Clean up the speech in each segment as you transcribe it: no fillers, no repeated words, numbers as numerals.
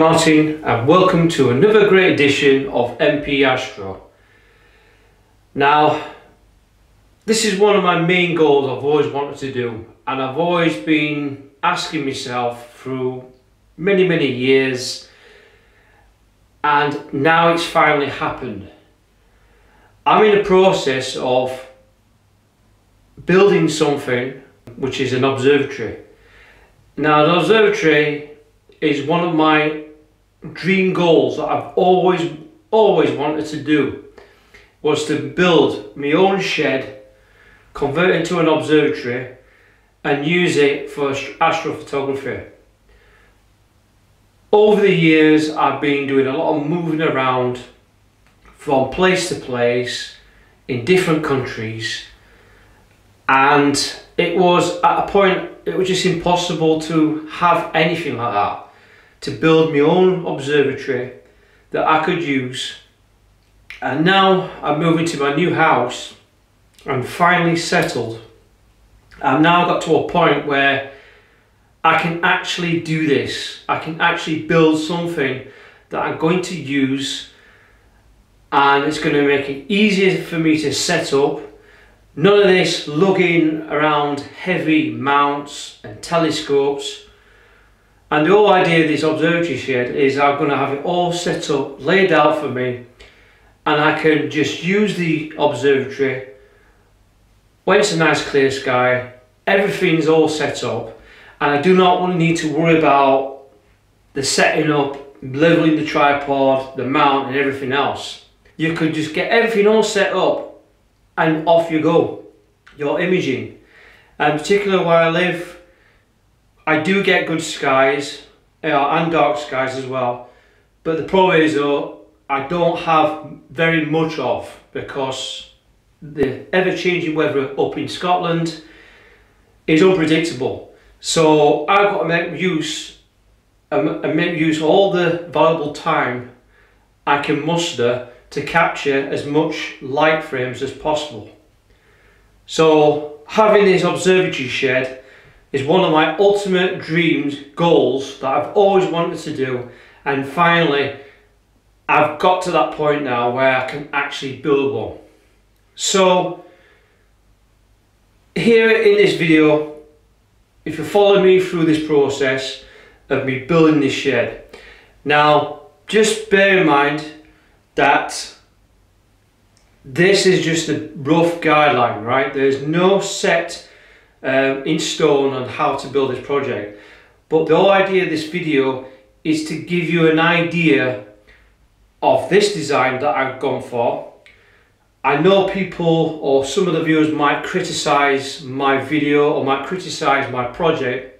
I'm Martin and welcome to another great edition of MP Astro. Now, this is one of my main goals I've always wanted to do, and I've always been asking myself through many years, and now it's finally happened. I'm in the process of building something which is an observatory. Now, an observatory is one of my dream goals that I've always wanted to do, was to build my own shed, convert it into an observatory and use it for astrophotography. Over the years I've been doing a lot of moving around from place to place in different countries, and it was at a point it was just impossible to have anything like that, to build my own observatory that I could use. And now I'm moving to my new house. I'm finally settled. I've now got to a point where I can actually do this. I can actually build something that I'm going to use, and it's going to make it easier for me to set up. None of this lugging around heavy mounts and telescopes. And the whole idea of this observatory shed is I'm going to have it all set up, laid out for me, and I can just use the observatory when it's a nice clear sky. Everything's all set up, and I do not need to worry about the setting up, leveling the tripod, the mount and everything else. You could just get everything all set up and off you go. You're imaging. And particularly where I live, I do get good skies, and dark skies as well, but the problem is though, I don't have very much of, because the ever-changing weather up in Scotland is unpredictable. So I've got to make use of all the valuable time I can muster to capture as much light frames as possible. So having this observatory shed is one of my ultimate dreams, goals that I've always wanted to do, and finally I've got to that point now where I can actually build one. So here in this video, if you follow me through this process of me building this shed, now just bear in mind that this is just a rough guideline, right? There's no set in stone on how to build this project, but the whole idea of this video is to give you an idea of this design that I've gone for. I know people, or some of the viewers, might criticize my video or might criticize my project,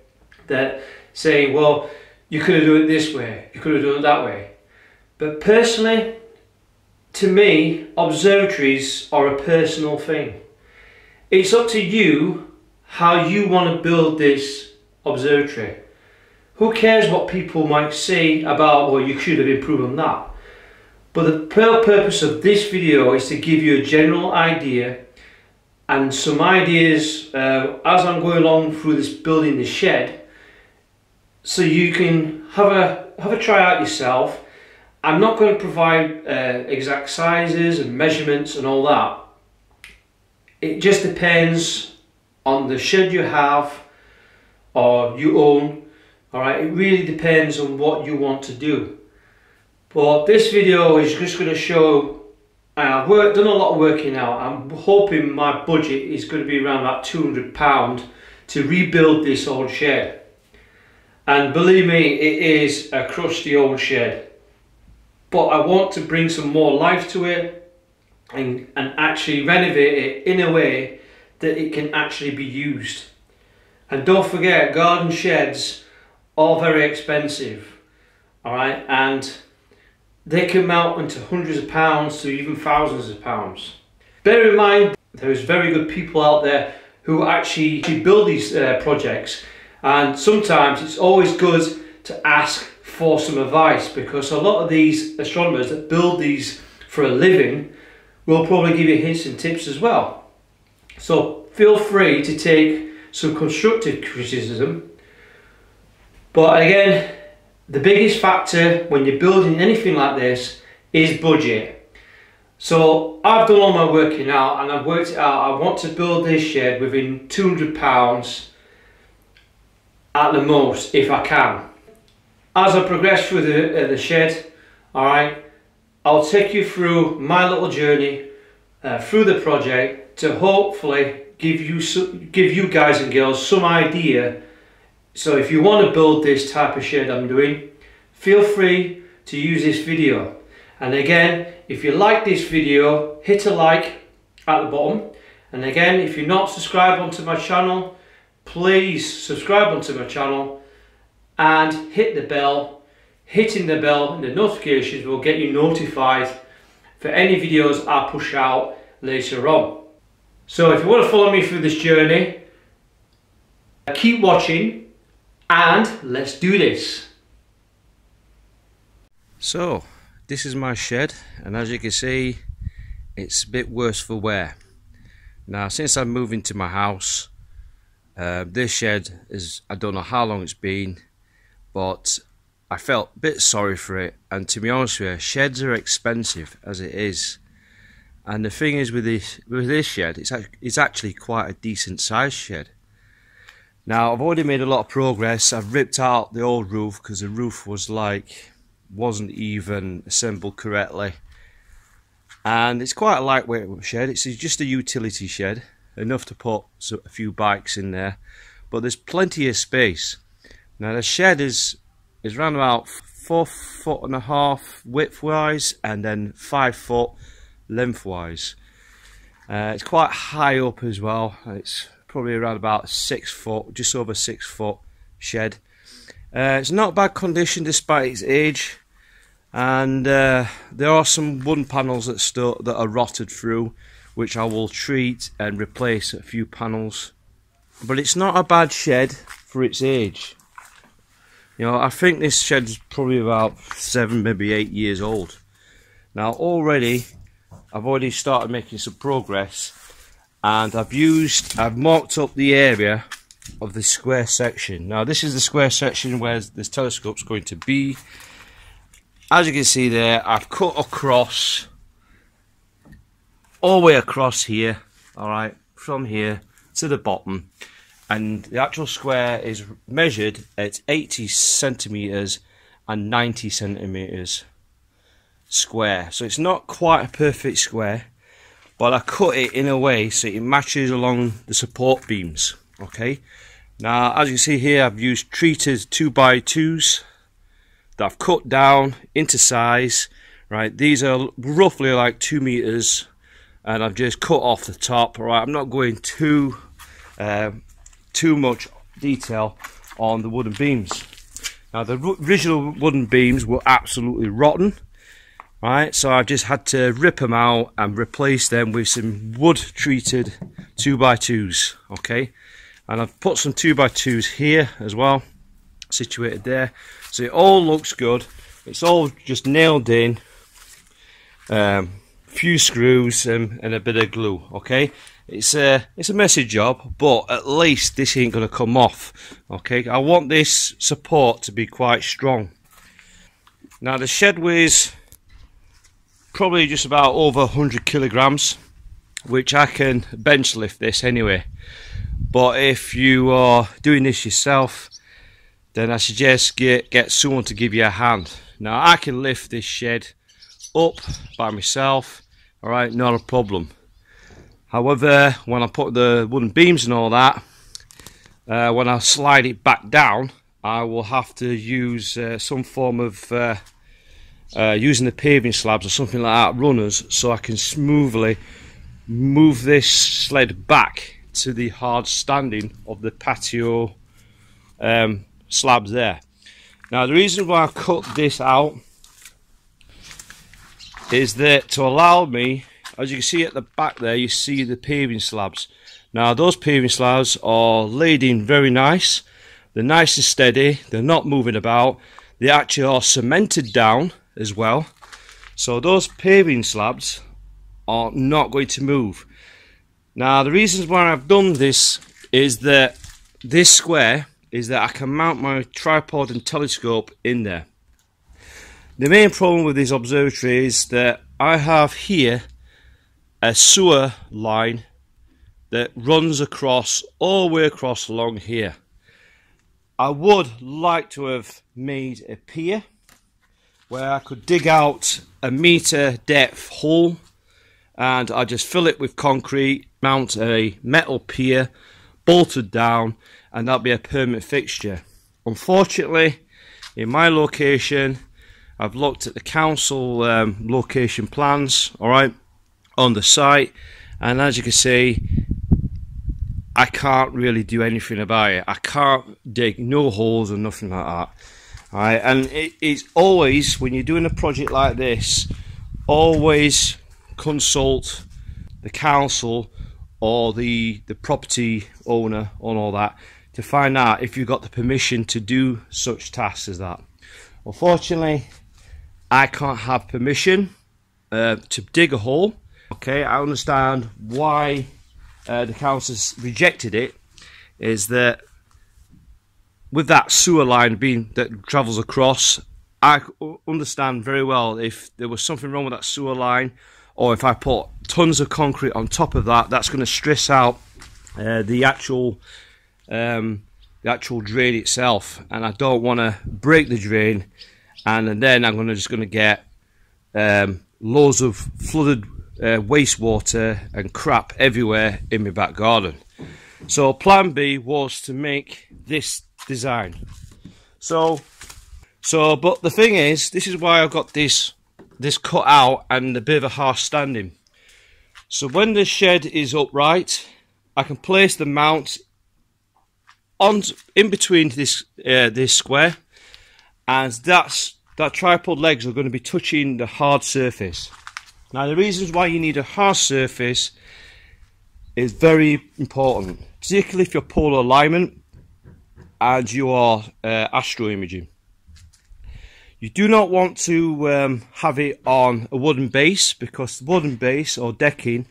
that saying, well, you could have done it this way, you could have done it that way. But personally, to me, observatories are a personal thing. It's up to you how you want to build this observatory. Who cares what people might say about, well, you should have improved on that. But the purpose of this video is to give you a general idea and some ideas as I'm going along through this building the shed, so you can have a try out yourself. I'm not going to provide exact sizes and measurements and all that. It just depends on the shed you have or you own. Alright, it really depends on what you want to do. But this video is just going to show, I've done a lot of working out. I'm hoping my budget is going to be around about £200 to rebuild this old shed. And believe me, it is a crusty old shed. But I want to bring some more life to it and actually renovate it in a way that it can actually be used. And don't forget, garden sheds are very expensive, alright, and they can mount into hundreds of pounds to even thousands of pounds. Bear in mind, there's very good people out there who actually build these projects, and sometimes it's always good to ask for some advice, because a lot of these astronomers that build these for a living will probably give you hints and tips as well. So feel free to take some constructive criticism, but again, the biggest factor when you're building anything like this is budget. So I've done all my working out and I've worked it out. I want to build this shed within £200 at the most, if I can. As I progress through the shed, alright, I'll take you through my little journey through the project to hopefully give you guys and girls some idea. So if you want to build this type of shed I'm doing, feel free to use this video. And again, if you like this video, hit a like at the bottom. And again, if you're not subscribed onto my channel, please subscribe onto my channel and hit the bell. Hitting the bell and the notifications will get you notified for any videos I push out later on. So if you want to follow me through this journey, keep watching and let's do this. So this is my shed, and as you can see, it's a bit worse for wear. Now since I moved into my house, this shed is, I don't know how long it's been, but I felt a bit sorry for it. And to be honest with you, sheds are expensive as it is. And the thing is with this shed, it's actually quite a decent sized shed. Now I've already made a lot of progress. I've ripped out the old roof because the roof wasn't even assembled correctly. And it's quite a lightweight shed. It's just a utility shed, enough to put a few bikes in there. But there's plenty of space. Now the shed is around about 4.5 foot width-wise and then 5 foot length-wise. It's quite high up as well. It's probably around about 6 foot, just over 6 foot shed. It's not bad condition despite its age, and there are some wooden panels that are rotted through, which I will treat and replace a few panels. But it's not a bad shed for its age. You know, I think this shed's probably about 7, maybe 8 years old. Now I've already started making some progress, and I've marked up the area of the square section. Now this is the square section where this telescope's going to be. As you can see there, I've cut across, all the way across here, alright, from here to the bottom. And the actual square is measured at 80 centimeters and 90 centimeters square. So it's not quite a perfect square, but I cut it in a way so it matches along the support beams. Okay. Now, as you see here, I've used treated 2x2s that I've cut down into size. Right, these are roughly like 2 meters, and I've just cut off the top. All right, I'm not going too much detail on the wooden beams. Now the original wooden beams were absolutely rotten, right, so I just had to rip them out and replace them with some wood treated 2x2s. okay, and I've put some 2x2s here as well, situated there, so it all looks good. It's all just nailed in, few screws and a bit of glue. Okay, it's a messy job, but at least this ain't gonna come off. Okay, I want this support to be quite strong. Now the shed weighs probably just about over 100 kilograms, which I can bench lift this anyway. But if you are doing this yourself, then I suggest get someone to give you a hand. Now I can lift this shed up by myself, alright, not a problem. However, when I put the wooden beams and all that, when I slide it back down, I will have to use some form of using the paving slabs or something like that, runners, so I can smoothly move this sled back to the hard standing of the patio slabs there. Now the reason why I cut this out is that to allow me, as you can see at the back there, you see the paving slabs. Now those paving slabs are laid in very nice, they're nice and steady, they're not moving about, they actually are cemented down as well, so those paving slabs are not going to move. Now the reasons why I've done this is that this square is that I can mount my tripod and telescope in there. The main problem with this observatory is that I have here a sewer line that runs across all the way across along here. I would like to have made a pier where I could dig out a metre depth hole and I just fill it with concrete, mount a metal pier, bolted down, and that'll be a permanent fixture. Unfortunately, in my location, I've looked at the council location plans, alright, on the site, and as you can see, I can't really do anything about it. I can't dig no holes or nothing like that. Alright, and it's always, when you're doing a project like this, always consult the council or the property owner on all that to find out if you've got the permission to do such tasks as that. Unfortunately, I can't have permission to dig a hole. Okay, I understand why the council's rejected it, is that with that sewer line being that travels across, I understand very well if there was something wrong with that sewer line, or if I put tons of concrete on top of that, that's going to stress out the actual drain itself, and I don't want to break the drain, and then I'm just going to get loads of flooded wastewater and crap everywhere in my back garden. So plan B was to make this design. So but the thing is, this is why I've got this cut out and a bit of a harsh standing. So when the shed is upright, I can place the mount on in between this square, and that tripod legs are going to be touching the hard surface. Now, the reasons why you need a hard surface is very important, particularly if you're polar alignment and you are astro imaging. You do not want to have it on a wooden base, because the wooden base or decking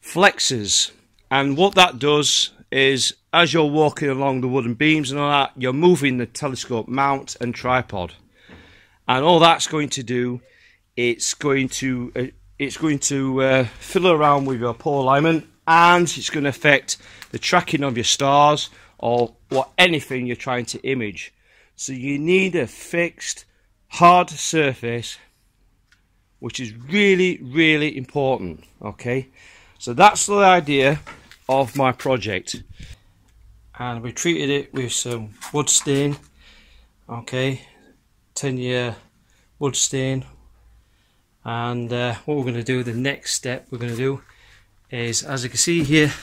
flexes, and what that does is, as you're walking along the wooden beams and all that, you're moving the telescope mount and tripod, and all that's going to do, it's going to fiddle around with your polar alignment, and it's going to affect the tracking of your stars or anything you're trying to image. So you need a fixed hard surface, which is really, really important. Okay, so that's the idea of my project, and we treated it with some wood stain. Okay, 10-year wood stain. And what we're going to do, the next step we're going to do is, as you can see here,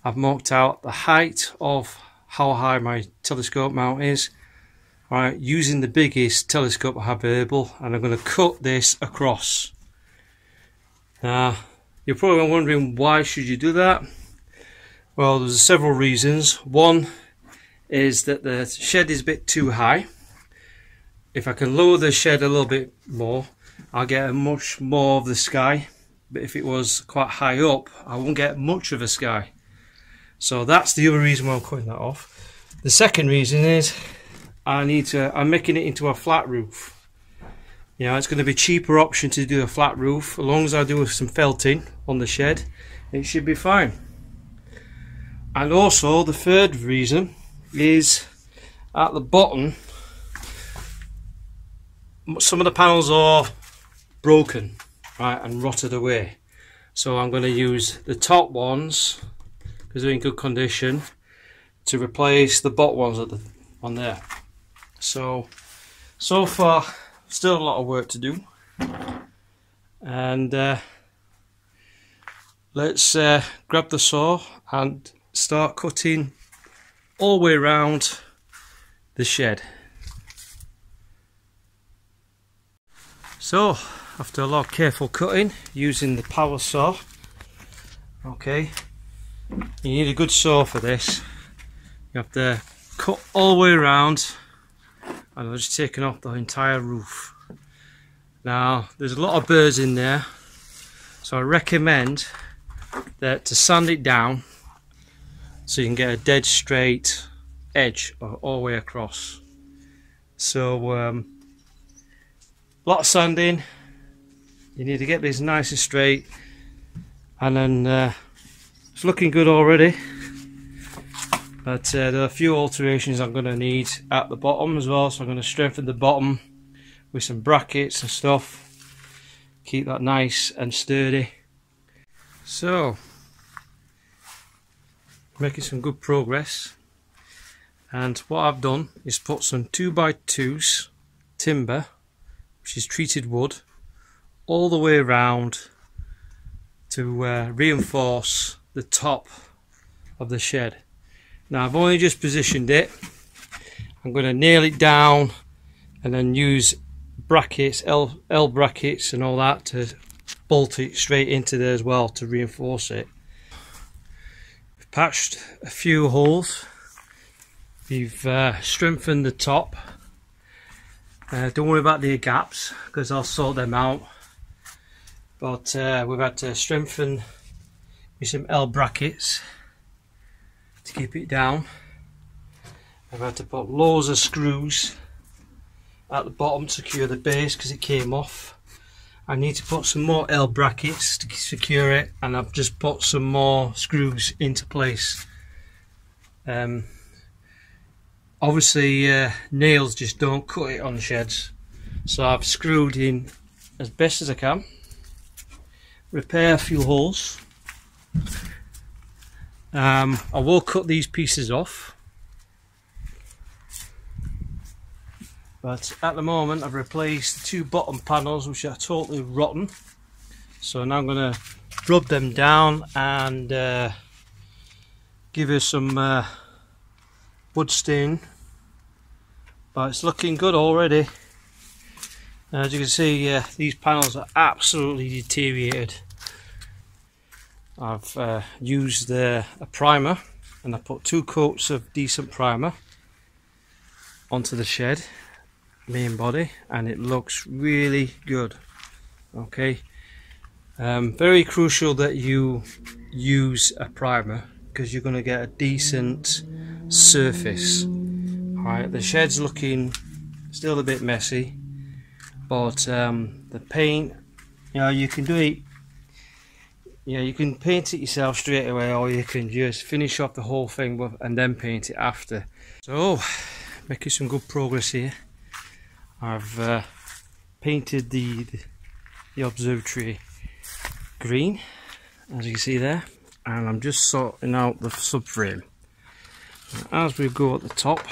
I've marked out the height of how high my telescope mount is. Alright, using the biggest telescope I have available, and I'm going to cut this across. Now, you're probably wondering, why should you do that? Well, there's several reasons. One is that the shed is a bit too high. If I can lower the shed a little bit more, I'll get much more of the sky, but if it was quite high up, I won't get much of a sky. So that's the other reason why I'm cutting that off. The second reason is I'm making it into a flat roof. You know, it's going to be a cheaper option to do a flat roof. As long as I do some felting on the shed, it should be fine. And also the third reason is, at the bottom, some of the panels are broken, right, and rotted away. So I'm going to use the top ones, because they're in good condition, to replace the bottom ones on there. So far, still a lot of work to do, and let's grab the saw and start cutting all the way around the shed. So, after a lot of careful cutting using the power saw, okay, you need a good saw for this. You have to cut all the way around, and I'm just taking off the entire roof. Now, there's a lot of birds in there, so I recommend that to sand it down so you can get a dead straight edge all the way across. So a lot of sanding. You need to get this nice and straight, and then it's looking good already. But there are a few alterations I'm going to need at the bottom as well, so I'm going to strengthen the bottom with some brackets and stuff, keep that nice and sturdy. So, making some good progress, and what I've done is put some 2x2s timber, which is treated wood, all the way around to reinforce the top of the shed. Now I've only just positioned it. I'm going to nail it down and then use brackets, L brackets and all that to bolt it straight into there as well to reinforce it. We've patched a few holes. We've strengthened the top. Don't worry about the gaps because I'll sort them out. But we've had to strengthen with some L brackets to keep it down. I've had to put loads of screws at the bottom to secure the base because it came off. I need to put some more L brackets to secure it, and I've just put some more screws into place. Obviously nails just don't cut it on sheds, so I've screwed in as best as I can. Repair a few holes. I will cut these pieces off, but at the moment I've replaced the two bottom panels which are totally rotten, so now I'm going to rub them down and give it some wood stain, but it's looking good already. As you can see, these panels are absolutely deteriorated. I've used a primer, and I put 2 coats of decent primer onto the shed main body, and it looks really good. Okay, very crucial that you use a primer because you're going to get a decent surface. Alright, the shed's looking still a bit messy, but the paint, you know, you can do it. Yeah, you can paint it yourself straight away, or you can just finish off the whole thing and then paint it after. So, making some good progress here. I've painted the observatory green, as you can see there, and I'm just sorting out the subframe. As we go at the top,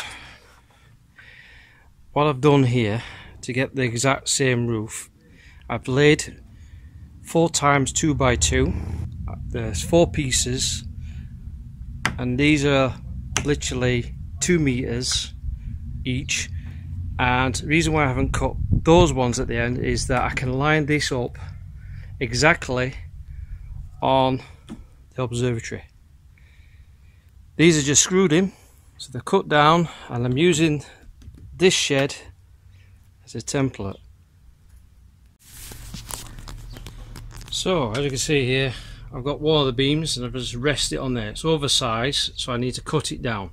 what I've done here to get the exact same roof, I've laid 4 times 2x2. There's 4 pieces, and these are literally 2 meters each. And the reason why I haven't cut those ones at the end is that I can line this up exactly on the observatory. These are just screwed in, so they're cut down, and I'm using this shed as a template. So as you can see here, I've got one of the beams and I've just rested it on there. It's oversized, so I need to cut it down.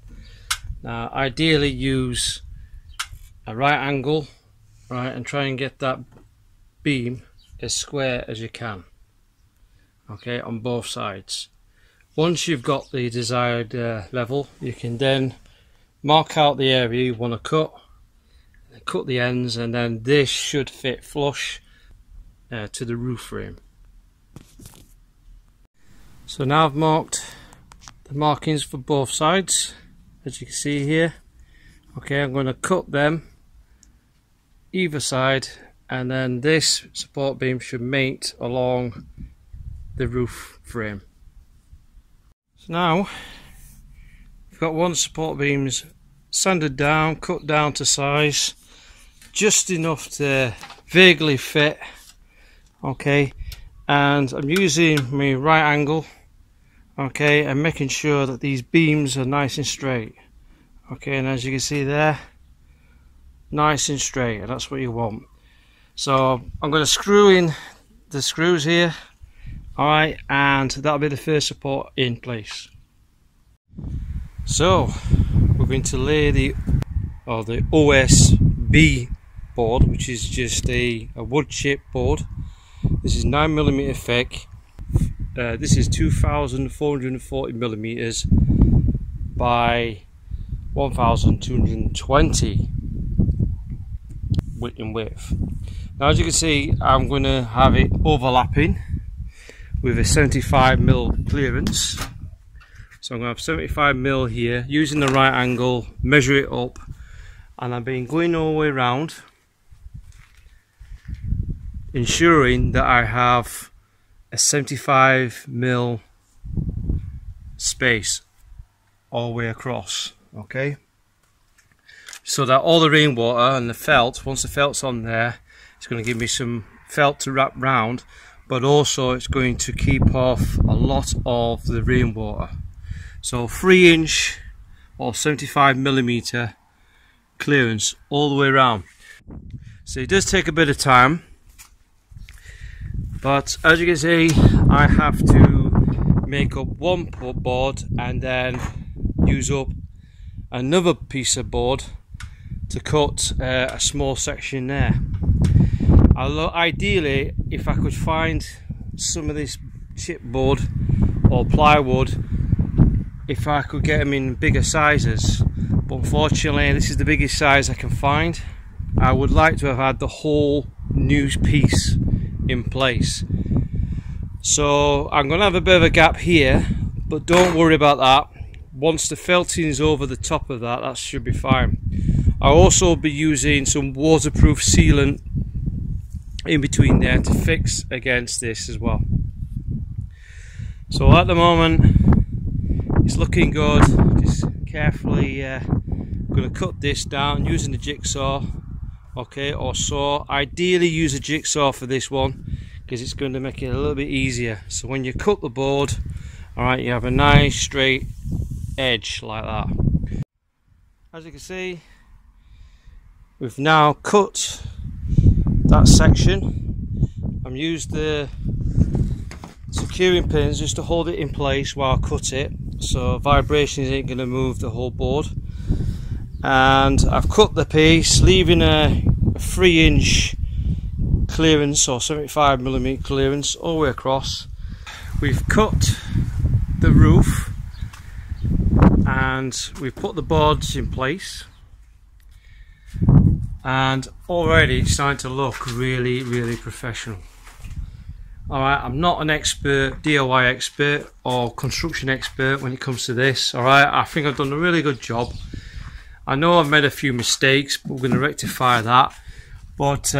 Now ideally use a right angle, right, and try and get that beam as square as you can, okay, on both sides. Once you've got the desired level, you can then mark out the area you want to cut the ends, and then this should fit flush to the roof frame. So now I've marked the markings for both sides, as you can see here. Okay, I'm going to cut them either side, and then this support beam should mate along the roof frame. So now we've got one support beams sanded down, cut down to size, just enough to vaguely fit. Okay, and I'm using my right angle, okay, and making sure that these beams are nice and straight. Okay, and as you can see there, nice and straight, and that's what you want. So I'm going to screw in the screws here, alright, and that'll be the first support in place. So we're going to lay the OSB board, which is just a wood chip board. This is 9mm thick. This is 2,440 millimeters by 1,220 in width. Now, as you can see, I'm going to have it overlapping with a 75mm clearance. So I'm going to have 75mm here, using the right angle, measure it up, and I've been going all the way around, ensuring that I have a 75mm space all the way across, okay? So that all the rainwater and the felt, once the felt's on there, it's going to give me some felt to wrap round, but also it's going to keep off a lot of the rainwater. So 3" or 75mm clearance all the way around. So it does take a bit of time, but as you can see, I have to make up one board and then use up another piece of board to cut a small section there. Ideally, if I could find some of this chipboard or plywood, if I could get them in bigger sizes, but unfortunately this is the biggest size I can find. I would like to have had the whole new piece in place. So I'm going to have a bit of a gap here, but don't worry about that. Once the felting is over the top of that, that should be fine. I'll also be using some waterproof sealant in between there to fix against this as well. So at the moment it's looking good. Just carefully going to cut this down using the jigsaw, okay, or saw. Ideally use a jigsaw for this one because it's going to make it a little bit easier. So when you cut the board, alright, you have a nice straight edge like that. As you can see, we've now cut that section. I've used the securing pins just to hold it in place while I cut it, so vibrations ain't going to move the whole board. And I've cut the piece, leaving a 3" clearance or 75mm clearance all the way across. We've cut the roof and we've put the boards in place, and already it's starting to look really professional. Alright, I'm not an expert, D.I.Y. expert or construction expert when it comes to this. Alright, I think I've done a really good job. I know I've made a few mistakes, but we're going to rectify that. But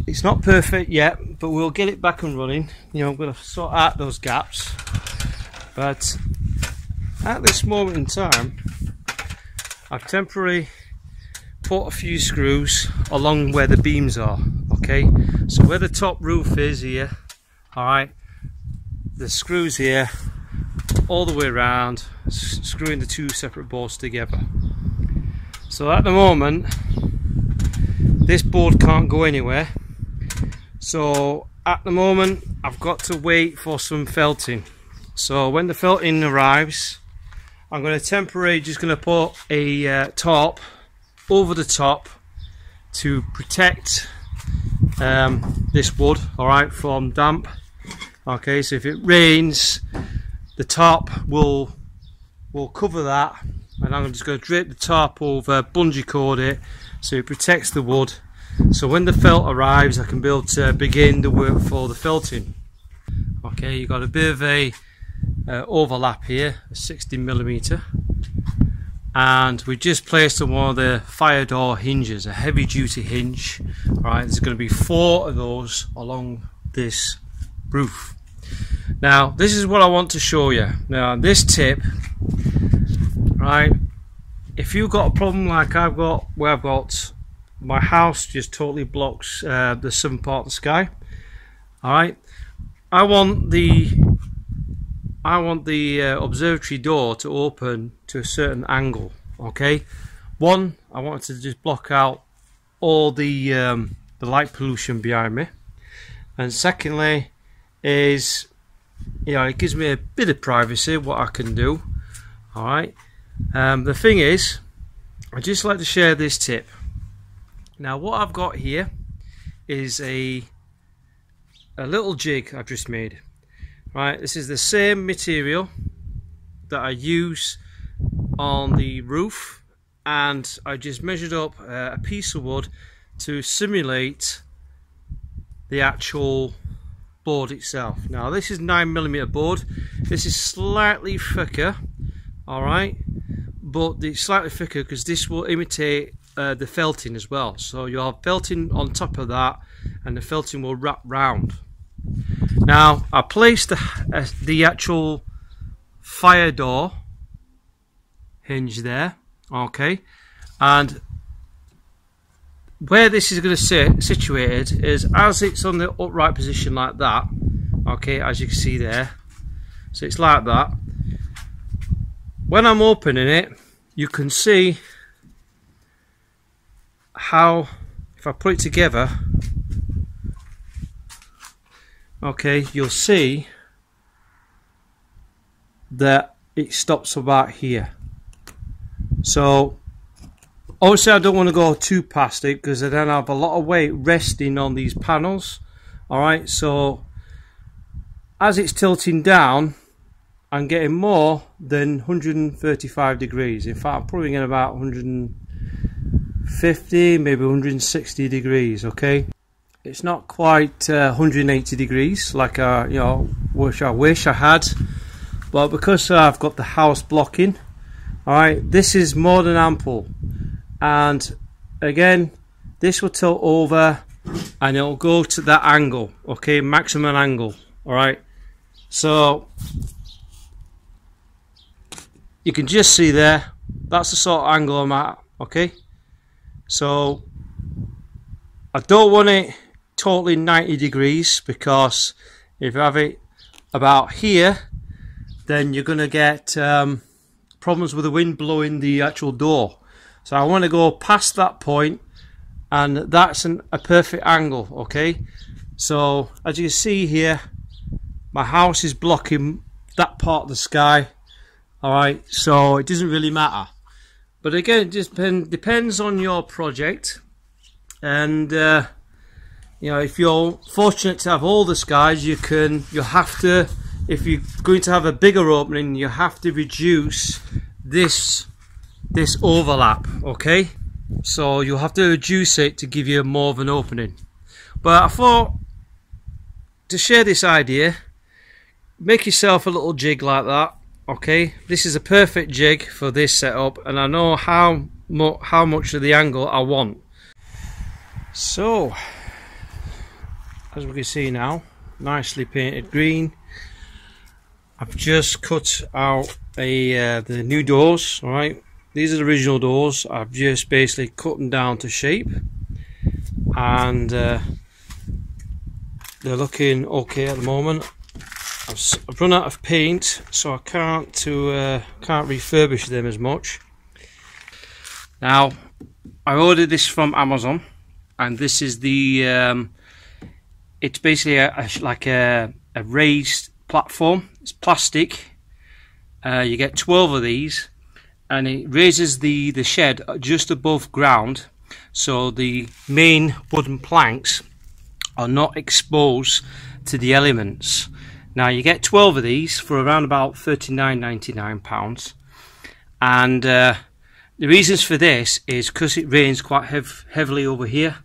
it's not perfect yet, but we'll get it back and running. You know, I'm going to sort out those gaps. But at this moment in time, I've temporarily put a few screws along where the beams are. Okay, so where the top roof is here, alright, the screws here all the way around, screwing the two separate boards together. So at the moment this board can't go anywhere, so at the moment I've got to wait for some felting. So when the felting arrives, I'm going to temporarily just going to put a top over the top to protect this wood, alright, from damp. Okay, so if it rains, the top will cover that, and I'm just going to drape the top over, bungee cord it, so it protects the wood. So when the felt arrives, I can be able to begin the work for the felting. Okay, you've got a bit of a overlap here, a 60mm, and we just placed on one of the fire door hinges, a heavy duty hinge. Right, there's going to be 4 of those along this roof. Now this is what I want to show you. Now this tip, right, if you've got a problem like I've got, where I've got my house just totally blocks the southern part of the sky, alright, I want the observatory door to open to a certain angle. Okay, one, I want it to just block out all the light pollution behind me, and secondly is, you know, it gives me a bit of privacy what I can do. Alright, the thing is, I just like to share this tip. Now what I've got here is a little jig I've just made. Right, this is the same material that I use on the roof, and I just measured up a piece of wood to simulate the actual board itself. Now this is 9mm board. This is slightly thicker, alright, but it's slightly thicker because this will imitate the felting as well. So you'll have felting on top of that, and the felting will wrap round. Now I placed the actual fire door hinge there, okay, and where this is going to sit situated is as it's on the upright position like that, okay, as you can see there. So it's like that. When I'm opening it, you can see how, if I put it together, okay, you'll see that it stops about here. So obviously I don't want to go too past it because then I have a lot of weight resting on these panels. Alright, so as it's tilting down, I'm getting more than 135 degrees. In fact, I'm probably getting about 150, maybe 160 degrees, okay? It's not quite 180 degrees like you know, which I wish I had, but because I've got the house blocking, alright, this is more than ample. And again, this will tilt over and it'll go to that angle, okay, maximum angle. Alright, so you can just see there, that's the sort of angle I'm at, okay. So I don't want it totally 90 degrees, because if you have it about here, then you're going to get problems with the wind blowing the actual door. So I want to go past that point, and that's a perfect angle, okay. So as you can see here, my house is blocking that part of the sky, alright, so it doesn't really matter. But again, it just depends on your project, and you know, if you're fortunate to have all the skies, you have to, if you're going to have a bigger opening, you have to reduce this overlap, okay. So you'll have to reduce it to give you more of an opening. But I thought to share this idea, make yourself a little jig like that, okay. This is a perfect jig for this setup, and I know how much of the angle I want. So as we can see now, nicely painted green. I've just cut out the new doors, alright. These are the original doors. I've just basically cut them down to shape, and they're looking okay at the moment. I've run out of paint, so I can't refurbish them as much. Now, I ordered this from Amazon, and this is the it's basically like a raised platform. It's plastic. You get 12 of these, and it raises the shed just above ground, so the main wooden planks are not exposed to the elements. Now you get 12 of these for around about £39.99, and the reasons for this is because it rains quite heavily over here.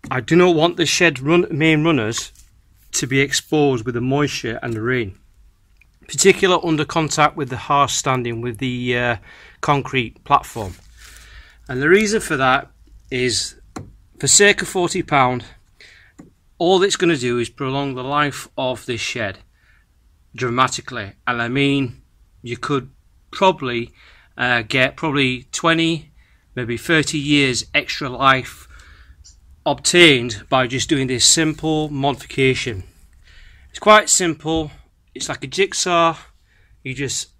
I do not want the shed main runners to be exposed with the moisture and the rain, particularly under contact with the harsh standing with the concrete platform. And the reason for that is, for circa £40, all it's going to do is prolong the life of this shed dramatically. And I mean, you could probably get 20, maybe 30 years extra life obtained by just doing this simple modification. It's quite simple. It's like a jigsaw. You just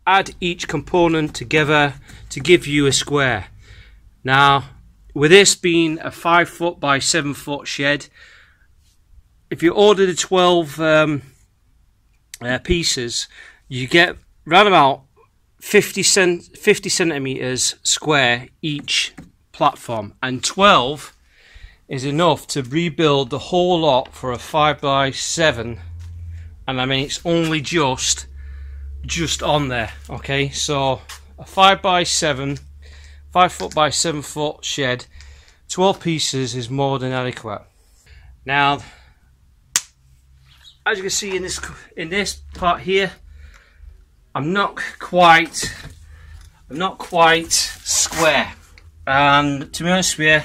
add each component together to give you a square. Now, with this being a 5 foot by 7 foot shed, if you order the 12 pieces, you get around about 50 centimeters square each platform, and 12 is enough to rebuild the whole lot for a 5x7, and I mean it's only just on there. Okay, so a 5x7, 5 foot by 7 foot shed, 12 pieces is more than adequate. Now, as you can see in this part here, I'm not quite square, and to be honest with you,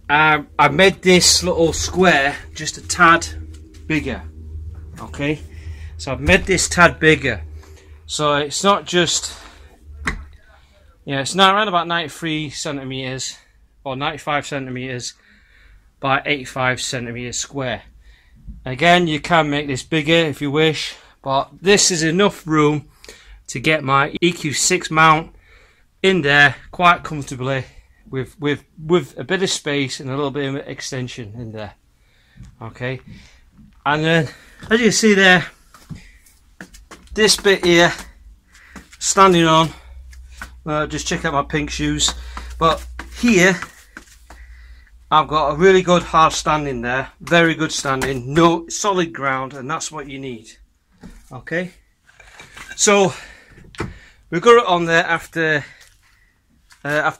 I made this little square just a tad bigger. Okay, so I've made this tad bigger, so it's not just, it's now around about 93 centimeters or 95 centimeters by 85 centimeters square. Again, you can make this bigger if you wish, but this is enough room to get my EQ6 mount in there quite comfortably, with a bit of space and a little bit of extension in there. Okay, and then as you can see there, this bit here, standing on, just check out my pink shoes, but here I've got a really good hard standing there, very good standing, no solid ground, and that's what you need. Okay, so we've got it on there after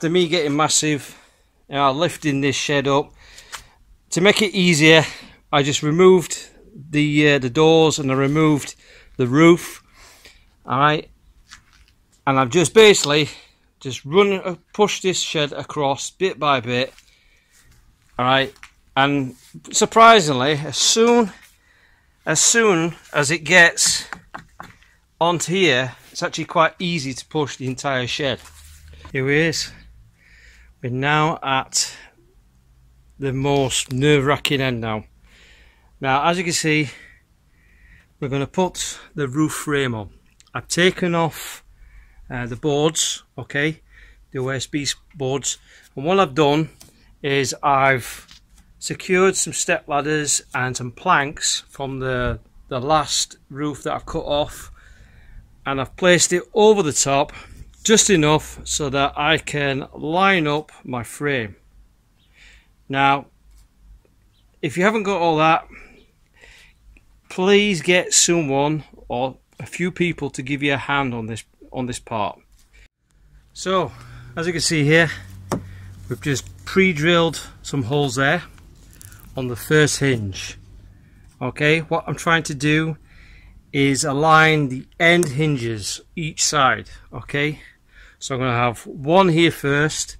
me getting massive, lifting this shed up. To make it easier, I just removed the doors and I removed the roof. Alright, and I've just basically pushed this shed across bit by bit. Alright, and surprisingly, as soon as it gets onto here, it's actually quite easy to push the entire shed. Here it is. We're now at the most nerve-wracking end now. Now, as you can see, we're going to put the roof frame on. I've taken off the boards, okay, the OSB boards, and what I've done is I've secured some step ladders and some planks from the last roof that I've cut off, and I've placed it over the top just enough so that I can line up my frame. Now, if you haven't got all that, please get someone or a few people to give you a hand on this part. So, as you can see here, we've just pre-drilled some holes there on the first hinge. Okay, what I'm trying to do is align the end hinges each side. Okay, so I'm going to have one here first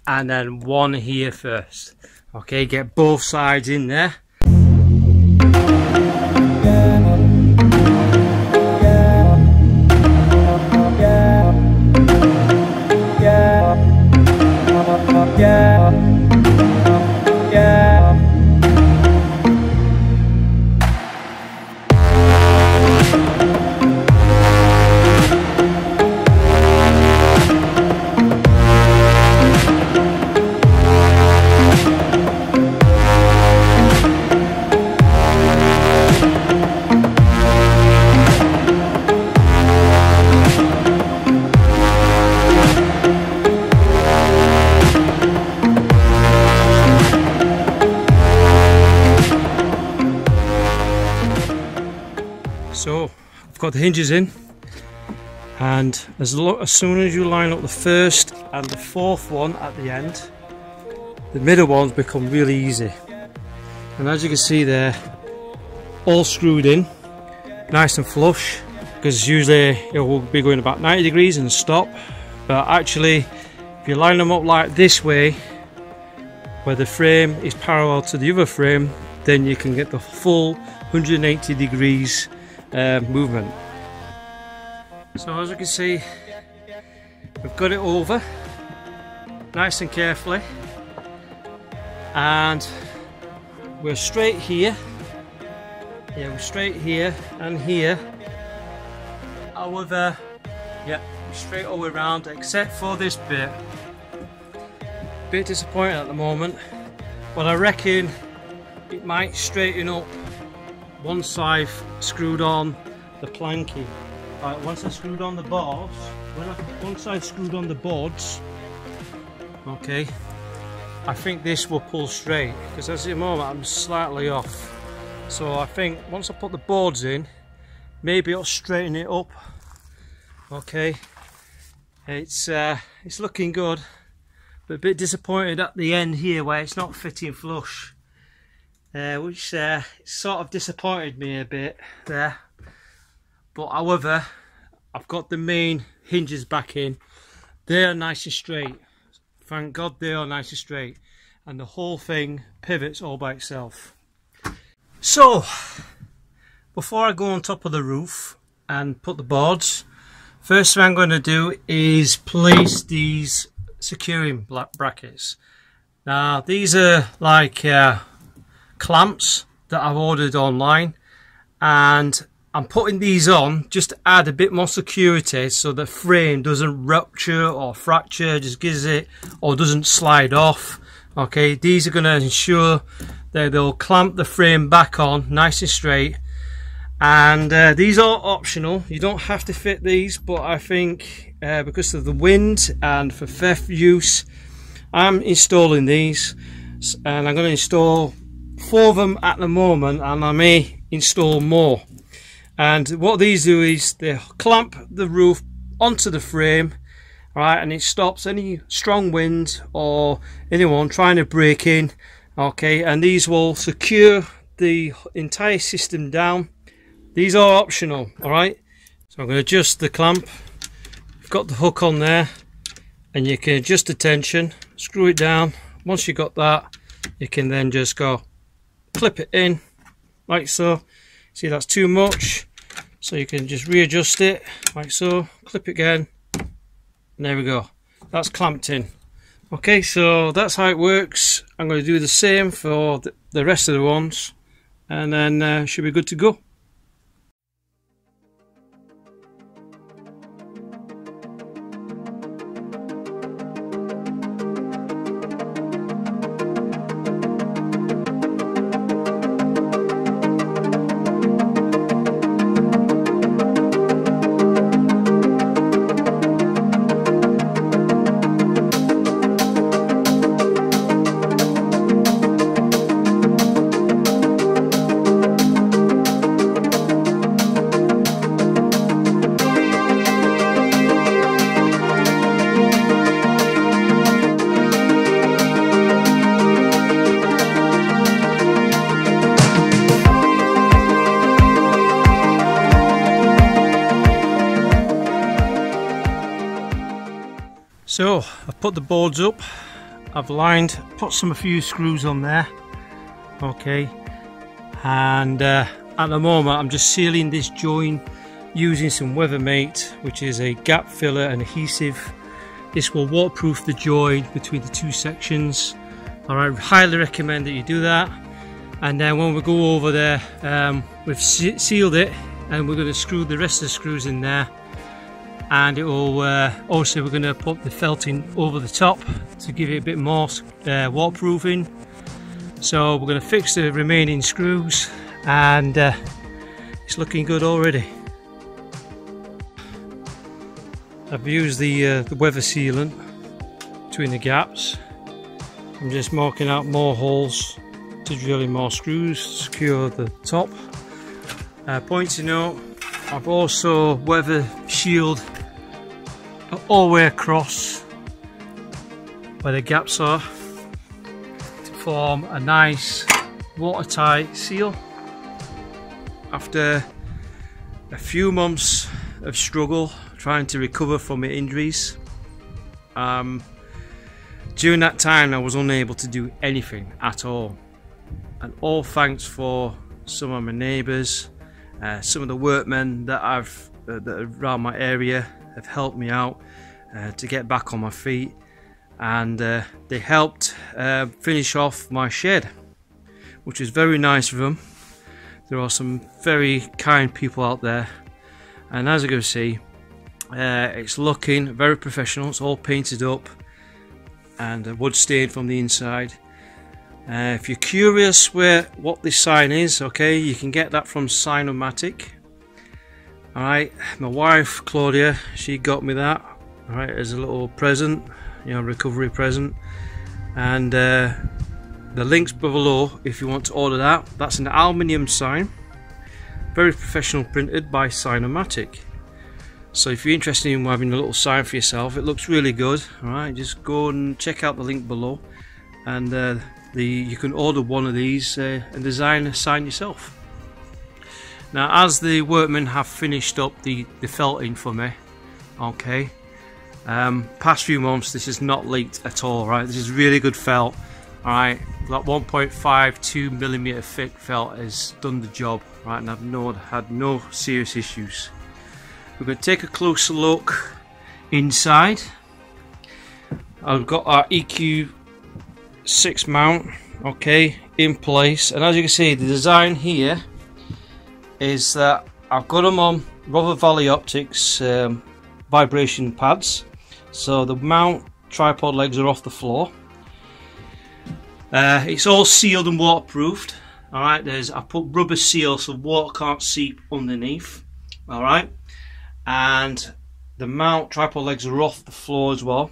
and then one here first. Okay, get both sides in there. So I've got the hinges in, and as soon as you line up the first and the fourth one at the end, the middle ones become really easy. And as you can see there, all screwed in, nice and flush, because usually it will be going about 90 degrees and stop, but actually if you line them up like this way, where the frame is parallel to the other frame, then you can get the full 180 degrees movement. So as you can see, we've got it over nice and carefully, and we're straight here. Yeah, we're straight here and here. However, yeah, straight all the way around except for this bit. Bit disappointed at the moment, but I reckon it might straighten up once I've screwed on the planking. Right, once I screwed on the boards, okay, I think this will pull straight, because at the moment I'm slightly off. So I think once I put the boards in, maybe it'll straighten it up. Okay, it's looking good, but a bit disappointed at the end here where it's not fitting flush, which sort of disappointed me a bit there. But however, I've got the main hinges back in. They are nice and straight. Thank God they are nice and straight, and the whole thing pivots all by itself. So before I go on top of the roof and put the boards, first thing I'm going to do is place these securing brackets. Now these are like clamps that I've ordered online, and I'm putting these on just to add a bit more security so the frame doesn't rupture or fracture, just gives it, or doesn't slide off. Okay, these are going to ensure that they'll clamp the frame back on nice and straight. And these are optional, you don't have to fit these, but I think because of the wind and for theft use, I'm installing these, and I'm going to install 4 of them at the moment, and I may install more. And what these do is they clamp the roof onto the frame, right, and it stops any strong wind or anyone trying to break in. Okay, and these will secure the entire system down. These are optional, alright. So I'm going to adjust the clamp. You've got the hook on there, and you can adjust the tension, screw it down. Once you've got that, you can then just go clip it in like so. See, that's too much, so you can just readjust it like so, clip it again, and there we go, that's clamped in. Okay, so that's how it works. I'm going to do the same for the rest of the ones, and then should be good to go. So I've put the boards up, I've put a few screws on there, okay, and at the moment I'm just sealing this joint using some Weathermate, which is a gap filler and adhesive. This will waterproof the joint between the two sections. I highly recommend that you do that. And then when we go over there, we've sealed it, and we're going to screw the rest of the screws in there. And it will also, we're going to put the felting over the top to give it a bit more waterproofing. So we're going to fix the remaining screws, and it's looking good already. I've used the weather sealant between the gaps. I'm just marking out more holes to drill in more screws to secure the top. Point to note, I've also weather shielded all the way across where the gaps are to form a nice watertight seal. After a few months of struggle trying to recover from my injuries, during that time I was unable to do anything at all, and all thanks for some of my neighbours, some of the workmen that are around my area have helped me out to get back on my feet, and they helped finish off my shed, which is very nice of them. There are some very kind people out there, and as you can see, it's looking very professional. It's all painted up and wood stained from the inside. If you're curious what this sign is, okay, you can get that from Signomatic. Alright, my wife Claudia, she got me that, alright, as a little present, you know, recovery present. and the links below if you want to order that. That's an aluminium sign, very professional, printed by Signomatic. So if you're interested in having a little sign for yourself, it looks really good. Alright, just go and check out the link below, and you can order one of these and design a sign yourself. Now, as the workmen have finished up the felting for me, okay, past few months this has not leaked at all, right? This is really good felt, alright. That 1.52mm thick felt has done the job, right, and I've had no serious issues. We're going to take a closer look inside. I've got our EQ6 mount, okay, in place, and as you can see, the design here is that I've got them on Rother Valley Optics vibration pads, so the mount tripod legs are off the floor. It's all sealed and waterproofed. Alright, I put rubber seal so water can't seep underneath. Alright, and the mount tripod legs are off the floor as well.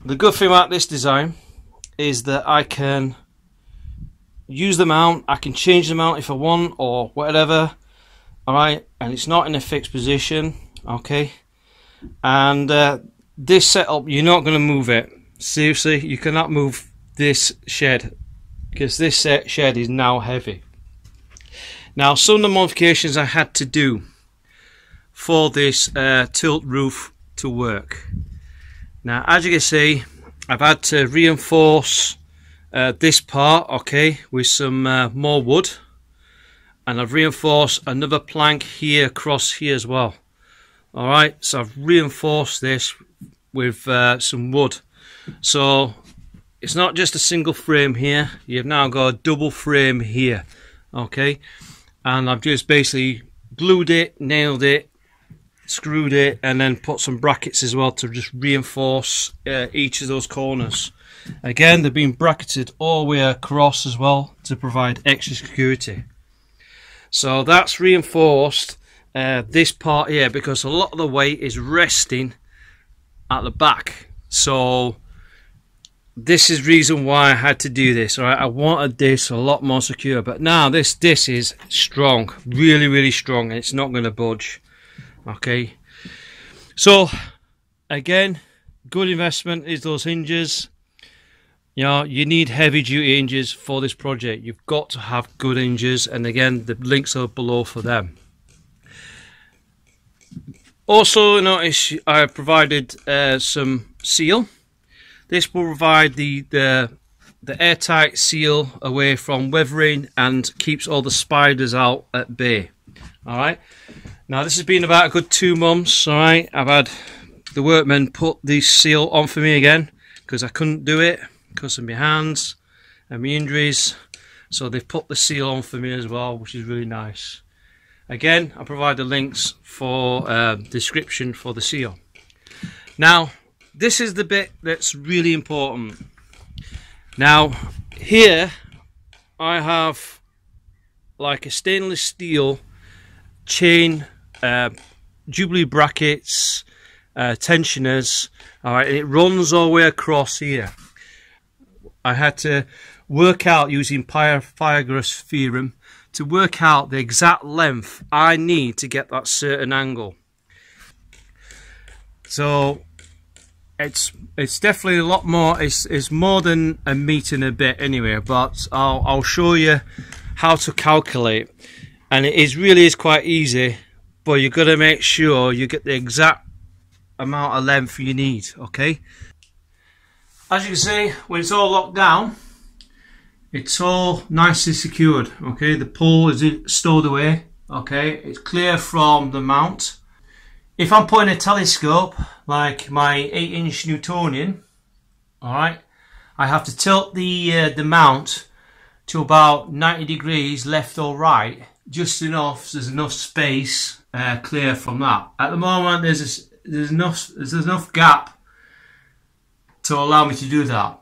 The good thing about this design is that I can use the mount, I can change the mount if I want or whatever. Alright, and it's not in a fixed position, okay. And this setup, you're not going to move it. Seriously, you cannot move this shed because this shed is now heavy. Now, some of the modifications I had to do for this tilt roof to work. Now, as you can see, I've had to reinforce this part, okay, with some more wood, and I've reinforced another plank here across here as well. Alright, so I've reinforced this with some wood, so it's not just a single frame here, you've now got a double frame here, okay, and I've just basically glued it, nailed it, screwed it, and then put some brackets as well to just reinforce each of those corners. Again, they've been bracketed all the way across as well to provide extra security. So that's reinforced this part here because a lot of the weight is resting at the back. So this is the reason why I had to do this. All right, I wanted this a lot more secure, but now this is strong, really strong, and it's not going to budge. Okay, so again, good investment is those hinges. You know, you need heavy duty hinges for this project. You've got to have good hinges, and again, the links are below for them. Also, notice I have provided some seal. This will provide the airtight seal away from weathering and keeps all the spiders out at bay. Alright, now this has been about a good 2 months. Alright, I've had the workmen put the seal on for me again because I couldn't do it because of my hands and my injuries, so they've put the seal on for me as well, which is really nice. Again, I provide the links for description for the seal. Now, this is the bit that's really important. Now, here I have like a stainless steel chain, Jubilee brackets, tensioners, alright, and it runs all the way across here. I had to work out using Pythagoras Theorem to work out the exact length I need to get that certain angle. So it's definitely a lot more. It's more than a meter and a bit anyway, but I'll show you how to calculate, and it really is quite easy, but you've got to make sure you get the exact amount of length you need. Okay, as you can see, when it's all locked down, it's all nicely secured. Okay, the pole is stowed away. Okay, it's clear from the mount. If I'm putting a telescope like my 8-inch Newtonian, alright, I have to tilt the mount to about 90 degrees left or right, just enough so there's enough space clear from that. At the moment there's enough gap to allow me to do that.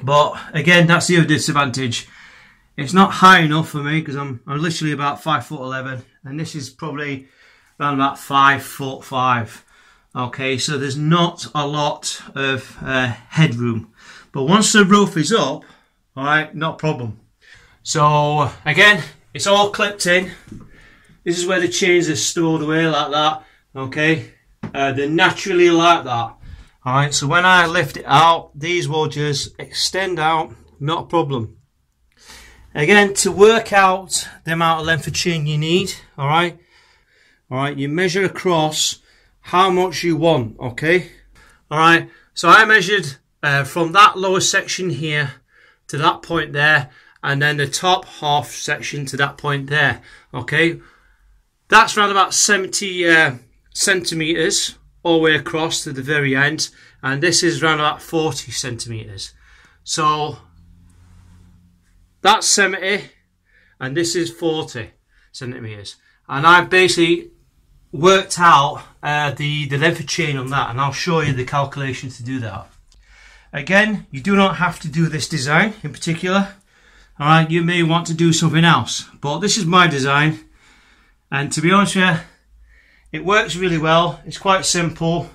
But again, that's the other disadvantage. It's not high enough for me because I'm literally about 5'11", and this is probably around about 5'5". Okay, so there's not a lot of headroom. But once the roof is up, alright, not a problem. So again, it's all clipped in. This is where the chains are stored away like that. Okay, they're naturally like that. Alright, so when I lift it out, these will just extend out, not a problem. Again, to work out the amount of length of chain you need, alright, you measure across how much you want, okay? Alright, so I measured from that lower section here to that point there, and then the top half section to that point there, okay? That's around about 70 centimetres all the way across to the very end, and this is around about 40 centimetres. So that's 70 and this is 40 centimetres, and I basically worked out the length of chain on that, and I'll show you the calculation to do that. Again, you do not have to do this design in particular. Alright, you may want to do something else, but this is my design, and to be honest with you, it works really well. It's quite simple.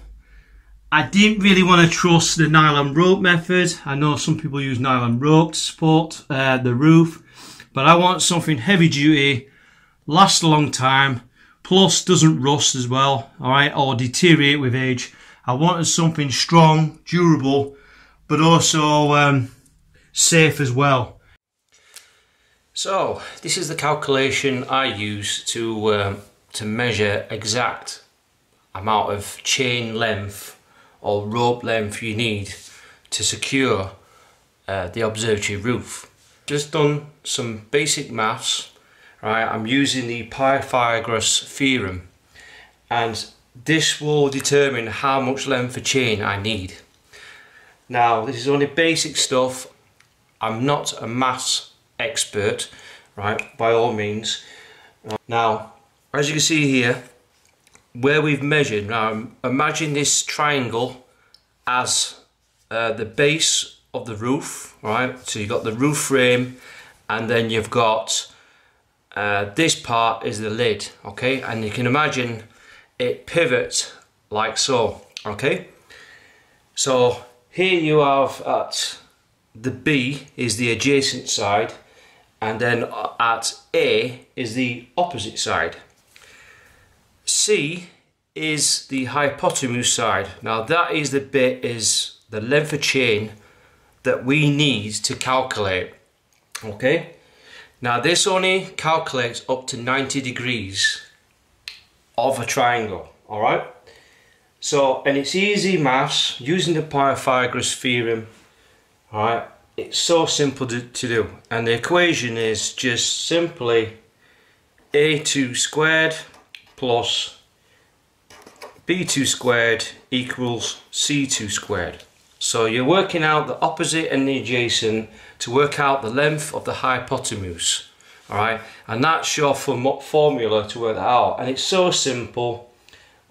I didn't really want to trust the nylon rope method. I know some people use nylon rope to support the roof, but I want something heavy duty, lasts a long time, plus doesn't rust as well, alright, or deteriorate with age. I wanted something strong, durable, but also safe as well. So this is the calculation I use to measure exact amount of chain length or rope length you need to secure the observatory roof. Just done some basic maths, right? I'm using the Pythagoras Theorem, and this will determine how much length of chain I need. Now, this is only basic stuff. I'm not a maths expert, right, by all means. Now, as you can see here, where we've measured, now imagine this triangle as the base of the roof, right? So you've got the roof frame, and then you've got this part is the lid, okay? And you can imagine it pivots like so, okay? So here you have at the B is the adjacent side, and then at A is the opposite side. C is the hypotenuse side. Now that is the bit, is the length of chain that we need to calculate, okay? Now this only calculates up to 90 degrees of a triangle, alright? So, and it's easy maths using the Pythagoras Theorem, alright? It's so simple to do, and the equation is just simply a2 squared plus b2 squared equals c2 squared. So you're working out the opposite and the adjacent to work out the length of the hypotenuse, alright? And that's your formula to work that out, and it's so simple,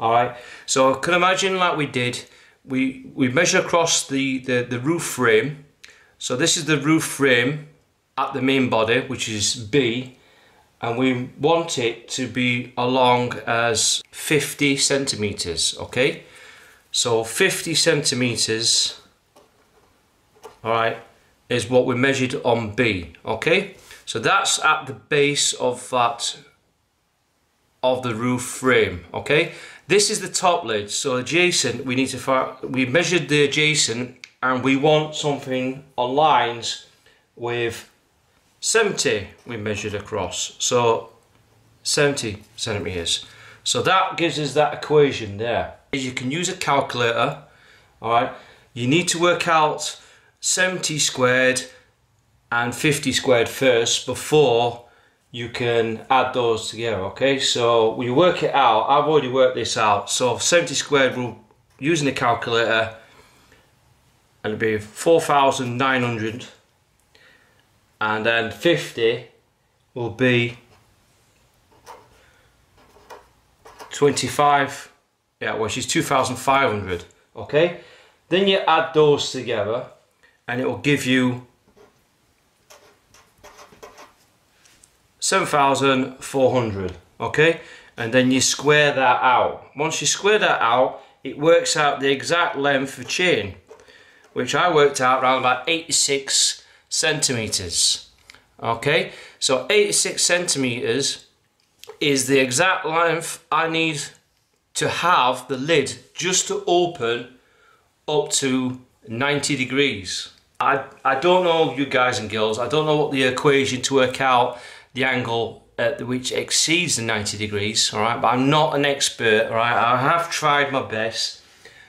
alright? So can imagine like we did, we measure across the roof frame. So this is the roof frame at the main body, which is B, and we want it to be along as 50 centimeters, okay? So 50 centimeters, alright, is what we measured on B, okay? So that's at the base of that, of the roof frame, okay? This is the top lid, so adjacent, we need to find, we measured the adjacent, and we want something on lines with 70 we measured across, so 70 centimeters. So that gives us that equation there. You can use a calculator, alright? You need to work out 70 squared and 50 squared first before you can add those together, okay? So we work it out. I've already worked this out. So 70 squared, we'll using the calculator, and it'll be 4,900. And then 50 will be 25, yeah, which is 2,500, okay? Then you add those together and it will give you 7,400, okay? And then you square that out. Once you square that out, it works out the exact length of chain, which I worked out around about 86 centimeters. Okay, so 86 centimeters is the exact length I need to have the lid just to open up to 90 degrees. I don't know, you guys and girls, I don't know what the equation to work out the angle at which exceeds the 90 degrees, alright, but I'm not an expert, alright. I have tried my best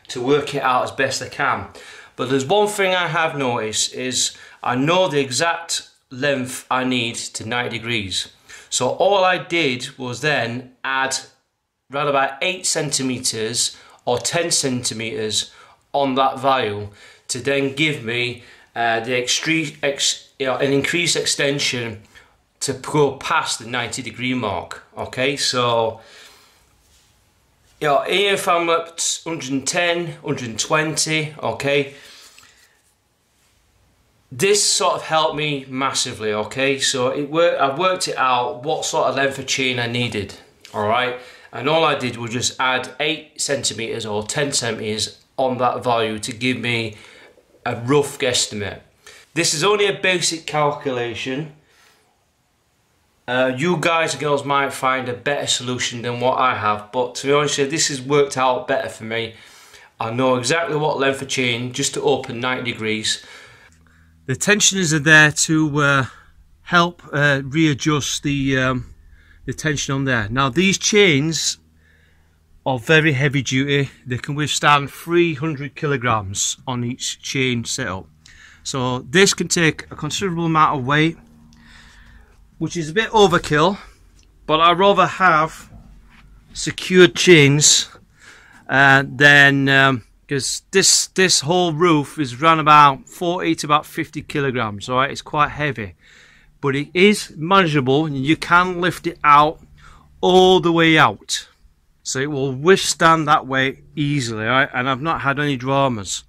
to work it out as best I can. But there's one thing I have noticed is I know the exact length I need to 90 degrees. So all I did was then add around about 8 centimeters or 10 centimeters on that value to then give me an increased extension to go past the 90 degree mark. Okay, so if I'm at 110, 120, okay, this sort of helped me massively. Okay, so I've worked it out what sort of length of chain I needed. All right, and all I did was just add 8 centimeters or 10 centimeters on that value to give me a rough guesstimate. This is only a basic calculation. You guys and girls might find a better solution than what I have, but to be honest with you, this has worked out better for me. I know exactly what length of chain just to open 90 degrees. The tensioners are there to help readjust the tension on there. Now these chains are very heavy duty. They can withstand 300 kilograms on each chain setup. So this can take a considerable amount of weight, which is a bit overkill, but I'd rather have secured chains than because this whole roof is around about 40 to about 50 kilograms. All right, it's quite heavy, but it is manageable and you can lift it out all the way out, so it will withstand that weight easily. All right, and I've not had any dramas.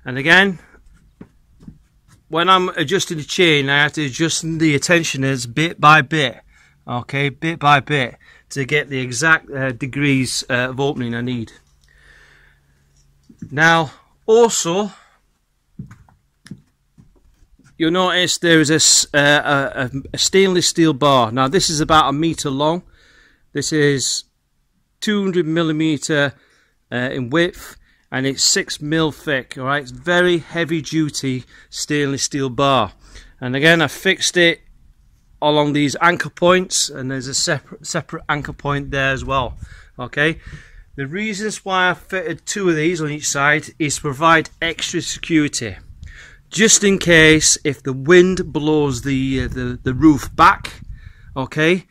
And again, when I'm adjusting the chain, I have to adjust the tensioners bit by bit, okay, bit by bit, to get the exact degrees of opening I need. Now, also, you'll notice there is a stainless steel bar. Now, this is about 1 meter long. This is 200 millimeter in width, and it's 6 mil thick. All right, it's very heavy duty stainless steel bar. And again, I fixed it along these anchor points, and there's a separate anchor point there as well. Okay, the reasons why I fitted 2 of these on each side is to provide extra security, just in case if the wind blows the roof back. Okay,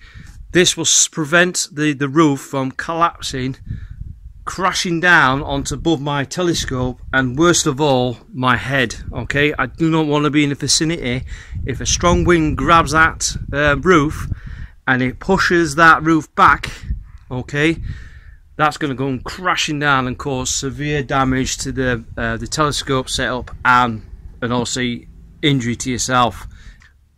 this will prevent the roof from collapsing, crashing down onto above my telescope, and worst of all, my head. Okay, I do not want to be in the vicinity. If a strong wind grabs that roof and it pushes that roof back, okay, that's going to go crashing down and cause severe damage to the telescope setup and also injury to yourself.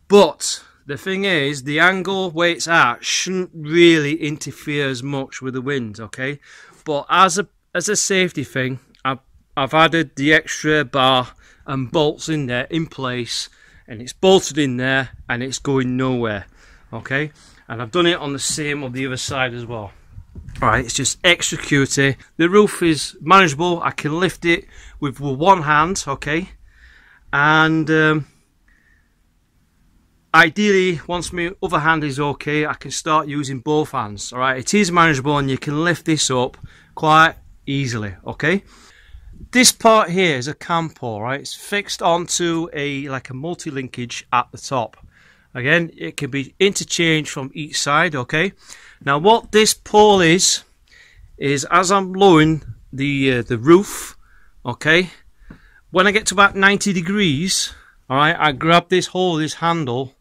But the thing is, the angle where it's at shouldn't really interfere as much with the wind. Okay, but as a safety thing, I've added the extra bar and bolts in there in place, and it's bolted in there and it's going nowhere. Okay, and I've done it on the same on the other side as well. Alright, it's just extra security. The roof is manageable. I can lift it with one hand, okay, and ideally, once my other hand is okay, I can start using both hands. Alright, it is manageable and you can lift this up quite easily. Okay, this part here is a cam pole, right? It's fixed onto like a multi-linkage at the top. Again, it can be interchanged from each side. Okay, now what this pole is as I'm lowering the roof, okay, when I get to about 90 degrees, alright, I grab this handle,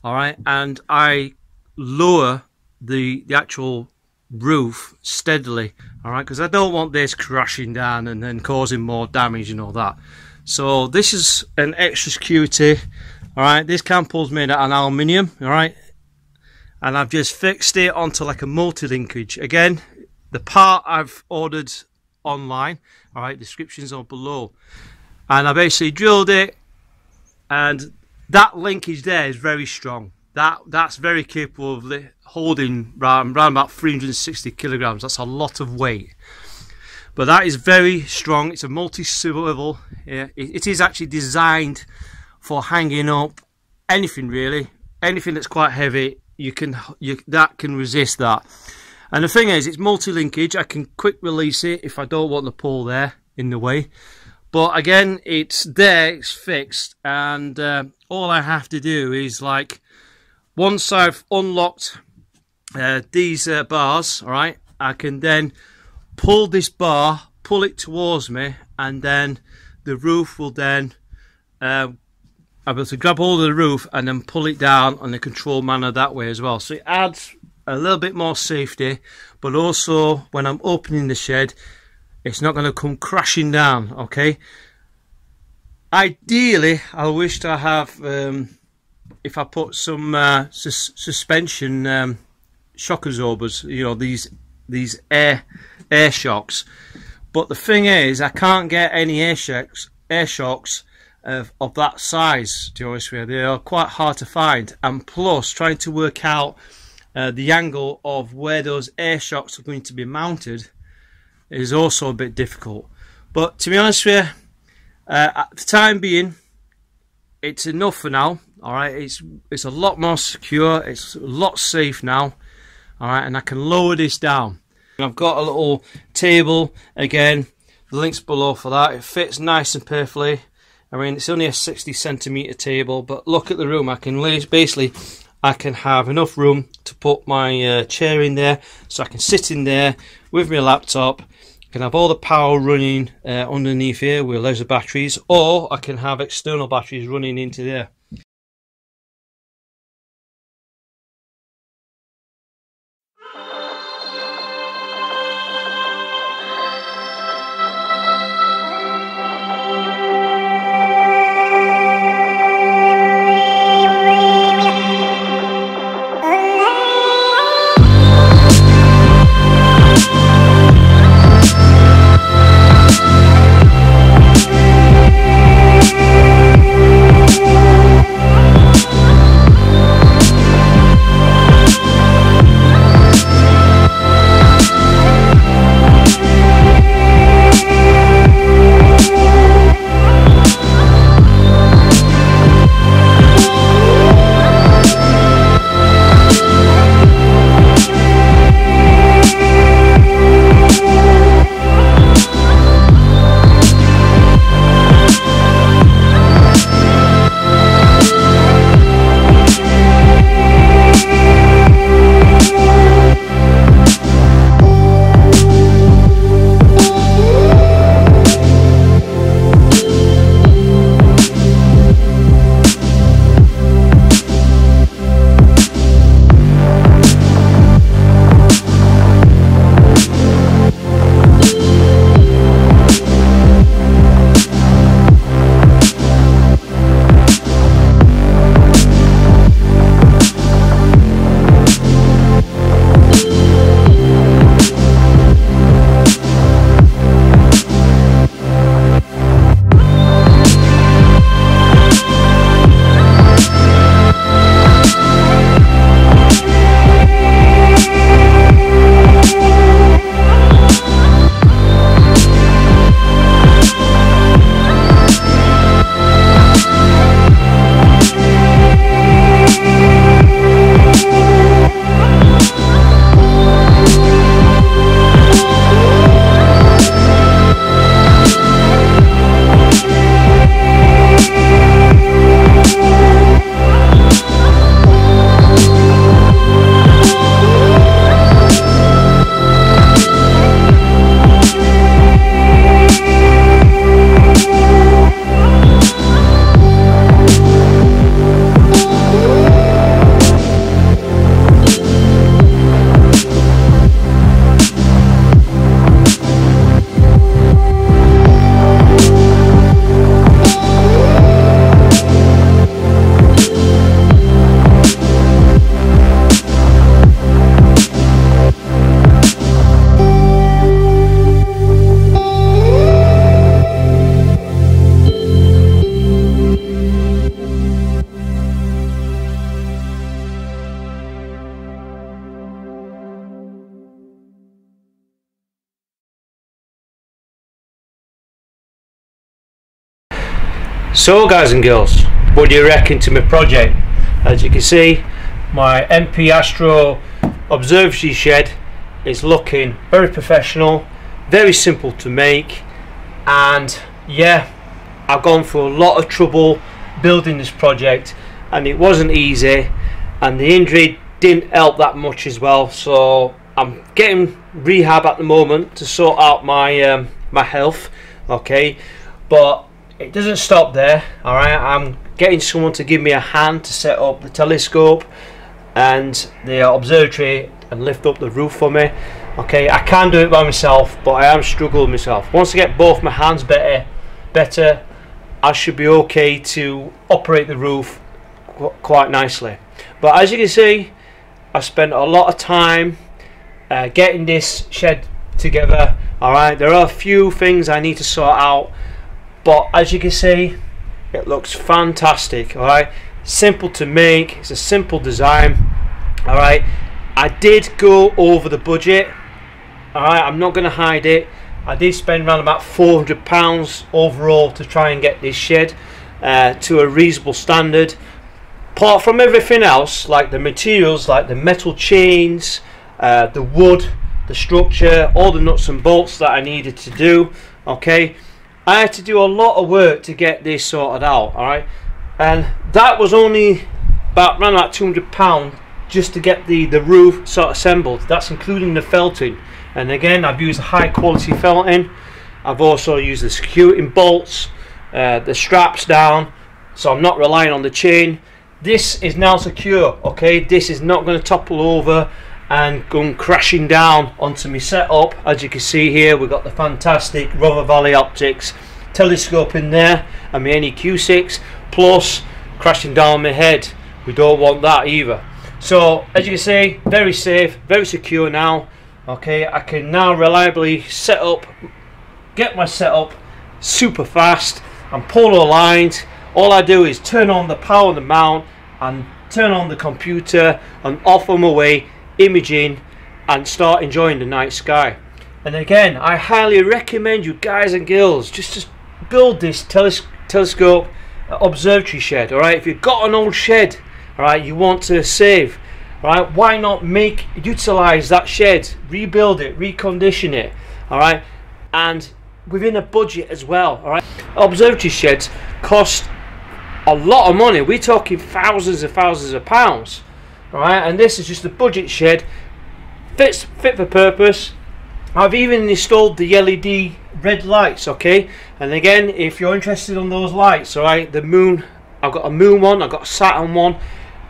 alright, and I lower the actual roof steadily, alright, because I don't want this crashing down and then causing more damage and all that. So this is an extra security. Alright, this cam pole's made out of aluminium, alright, and I've just fixed it onto like a multi-linkage. Again, the part I've ordered online. All right, descriptions are below. And I basically drilled it, and that linkage there is very strong. That's very capable of holding around about 360 kilograms. That's a lot of weight. But that is very strong. It's a multi-swivel. It is actually designed for hanging up anything really. Anything that's quite heavy, that can resist that. And the thing is, it's multi-linkage. I can quick release it if I don't want the pole there in the way. But again, it's there, it's fixed, and all I have to do is, like, once I've unlocked these bars, all right, I can then pull this bar, pull it towards me, and then the roof will then I'm able to grab hold of the roof and then pull it down in a controlled manner that way as well. So it adds a little bit more safety, but also when I'm opening the shed, it's not going to come crashing down. Okay, ideally I wish to have if I put some suspension shock absorbers, you know, these air shocks, but the thing is, I can't get any air shocks of that size, to be honest with you. They are quite hard to find, and plus trying to work out the angle of where those air shocks are going to be mounted is also a bit difficult. But to be honest with you, at the time being, it's enough for now. Alright, it's a lot more secure, it's a lot safe now. Alright, and I can lower this down. I've got a little table, again, the link's below for that. It fits nice and perfectly. I mean, it's only a 60cm table, but look at the room. I can basically, I can have enough room to put my chair in there, so I can sit in there with my laptop. I can have all the power running underneath here with loads of batteries, or I can have external batteries running into there. So guys and girls, what do you reckon to my project? As you can see, my MP ASTRO Observatory shed is looking very professional, very simple to make, and yeah, I've gone through a lot of trouble building this project and it wasn't easy, and the injury didn't help that much as well, so I'm getting rehab at the moment to sort out my my health, okay, but it doesn't stop there. Alright, I'm getting someone to give me a hand to set up the telescope and the observatory and lift up the roof for me. Okay, I can do it by myself, but I am struggling myself. Once I get both my hands better, I should be okay to operate the roof quite nicely. But as you can see, I spent a lot of time getting this shed together. Alright, there are a few things I need to sort out, but as you can see, it looks fantastic. Alright, simple to make, it's a simple design. Alright, I did go over the budget. Alright, I'm not going to hide it. I did spend around about £400 overall to try and get this shed to a reasonable standard. Apart from everything else, like the materials, like the metal chains, the wood, the structure, all the nuts and bolts that I needed to do, okay, I had to do a lot of work to get this sorted out. Alright, and that was only around about £200 just to get the roof sort of assembled. That's including the felting, and again, I've used high quality felting. I've also used the securing bolts, the straps down, so I'm not relying on the chain. This is now secure, okay, this is not going to topple over and going crashing down onto my setup. As you can see here, we've got the fantastic River Valley Optics telescope in there and my NEQ6, plus crashing down my head. We don't want that either. So as you can see, very safe, very secure now. Okay, I can now reliably set up, get my setup super fast and polo aligned. All I do is turn on the power on the mount and turn on the computer and off on my way, imaging, and start enjoying the night sky. And again, I highly recommend you guys and girls just build this telescope observatory shed. Alright, if you've got an old shed, alright, you want to save, alright, why not utilize that shed, rebuild it, recondition it, alright, and within a budget as well. Alright, observatory sheds cost a lot of money. We're talking thousands of pounds. Alright, and this is just a budget shed, fit for purpose. I've even installed the LED red lights, okay, and again, if you're interested in those lights, alright, the moon, I've got a moon one, I've got a Saturn one.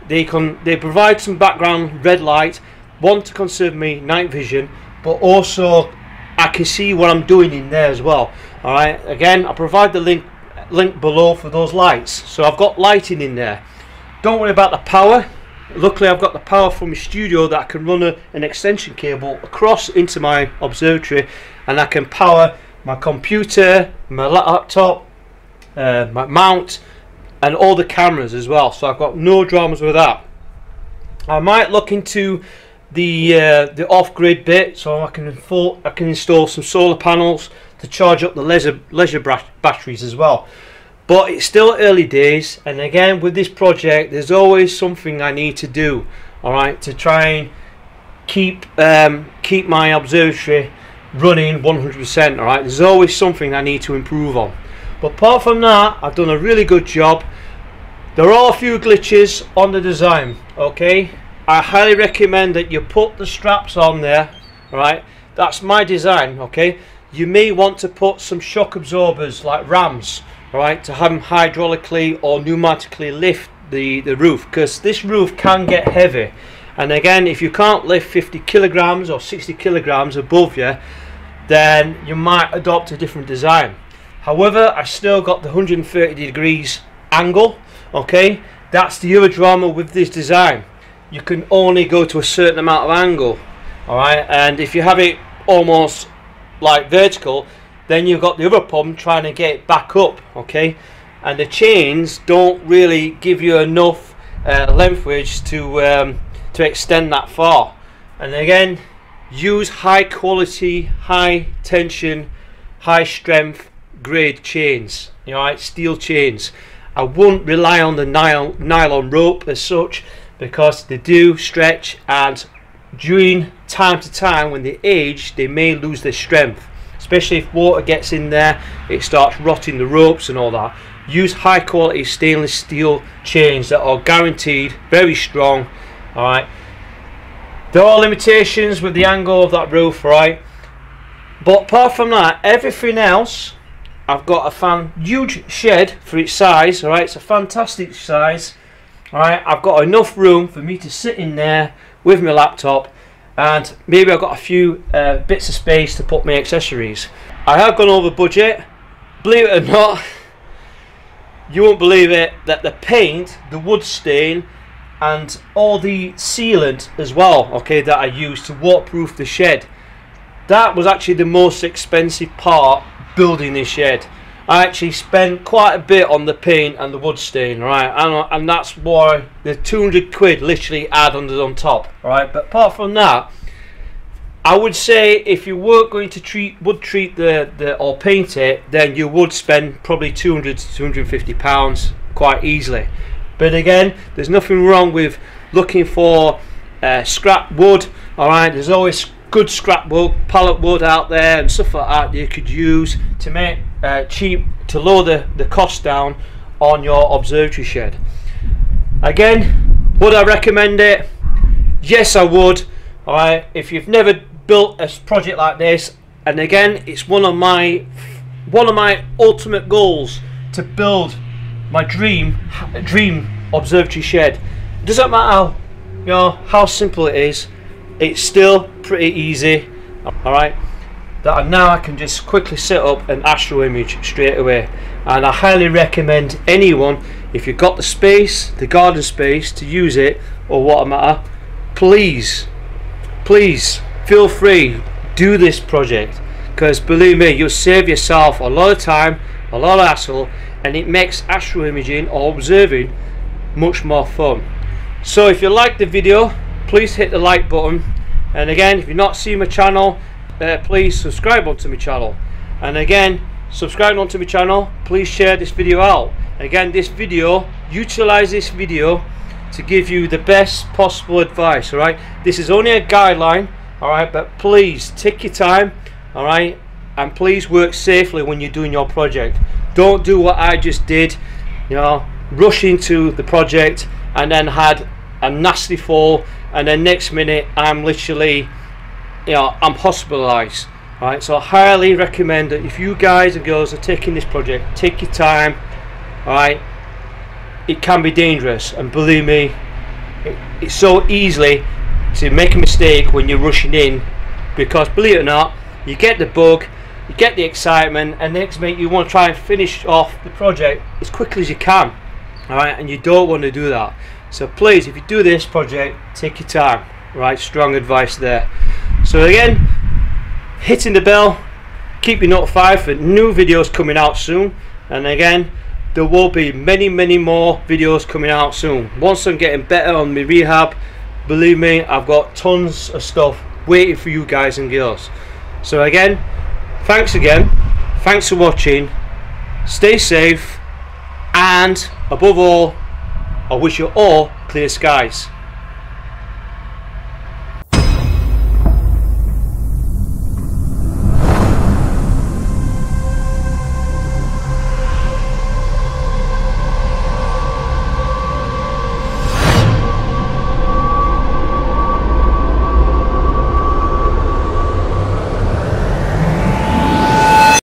They provide some background red light, one to conserve me night vision, but also I can see what I'm doing in there as well. Alright, again, I'll provide the link below for those lights. So I've got lighting in there. Don't worry about the power. Luckily, I've got the power from my studio that I can run an extension cable across into my observatory, and I can power my computer, my laptop, my mount, and all the cameras as well. So I've got no dramas with that. I might look into the off-grid bit, so I can install some solar panels to charge up the leisure batteries as well. But it's still early days, and again, with this project, there's always something I need to do, alright, to try and keep my observatory running 100%, alright. There's always something I need to improve on. But apart from that, I've done a really good job. There are a few glitches on the design, okay. I highly recommend that you put the straps on there, alright. That's my design, okay. You may want to put some shock absorbers like rams, alright, to have them hydraulically or pneumatically lift the roof, because this roof can get heavy, and again, if you can't lift 50 kilograms or 60 kilograms above you, then you might adopt a different design. However, I still got the 130 degrees angle, okay. That's the other drama with this design. You can only go to a certain amount of angle, alright, and if you have it almost like vertical, then you've got the other problem trying to get it back up, okay, and the chains don't really give you enough lengthwise to extend that far. And again, use high quality, high tension, high strength grade chains, you know, right, steel chains. I wouldn't rely on the nylon rope as such, because they do stretch, and during time to time when they age they may lose their strength, especially if water gets in there, it starts rotting the ropes and all that. Use high quality stainless steel chains that are guaranteed very strong. Alright, there are limitations with the angle of that roof, right, but apart from that, everything else, I've got a huge shed for its size. Alright, it's a fantastic size. Alright, I've got enough room for me to sit in there with my laptop, and maybe I've got a few bits of space to put my accessories. I have gone over budget, believe it or not. You won't believe it, that the paint, the wood stain, and all the sealant as well, okay, that I used to waterproof the shed, that was actually the most expensive part building this shed. I actually spent quite a bit on the paint and the wood stain, right, and that's why the 200 quid literally add on top, right. But apart from that, I would say if you were going to treat or paint it, then you would spend probably 200 to 250 pounds quite easily. But again, there's nothing wrong with looking for scrap wood. Alright, there's always good scrap wood, pallet wood out there and stuff like that you could use to make cheap, to lower the cost down on your observatory shed. Again, would I recommend it? Yes, I would. Alright, if you've never built a project like this, and again, it's one of my ultimate goals to build my dream observatory shed. It doesn't matter, you know, how simple it is, it's still pretty easy. Alright, that now I can just quickly set up an astro image straight away, and I highly recommend anyone, if you've got the space, the garden space to use it or what matter, please feel free, do this project, because believe me, you'll save yourself a lot of time, a lot of hassle, and it makes astro imaging or observing much more fun. So if you like the video, please hit the like button, and again, if you've not seen my channel, please subscribe onto my channel, and again, subscribe onto my channel, please share this video out. Again, utilize this video to give you the best possible advice. Alright, this is only a guideline, alright, but please take your time, alright, and please work safely when you're doing your project. Don't do what I just did, you know, rush into the project and then had a nasty fall, and then next minute I'm literally, you know, I'm hospitalized. Alright, so I highly recommend that if you guys and girls are taking this project, take your time. Alright, it can be dangerous, and believe me, it's so easy to make a mistake when you're rushing in, because believe it or not, you get the bug, you get the excitement, and next minute you want to try and finish off the project as quickly as you can. Alright, and you don't want to do that. So please, if you do this project, take your time. Right, strong advice there. So again, hitting the bell, keep you notified for new videos coming out soon, and again, there will be many more videos coming out soon. Once I'm getting better on my rehab, believe me, I've got tons of stuff waiting for you guys and girls. So again, thanks for watching, stay safe, and above all, I wish you all clear skies.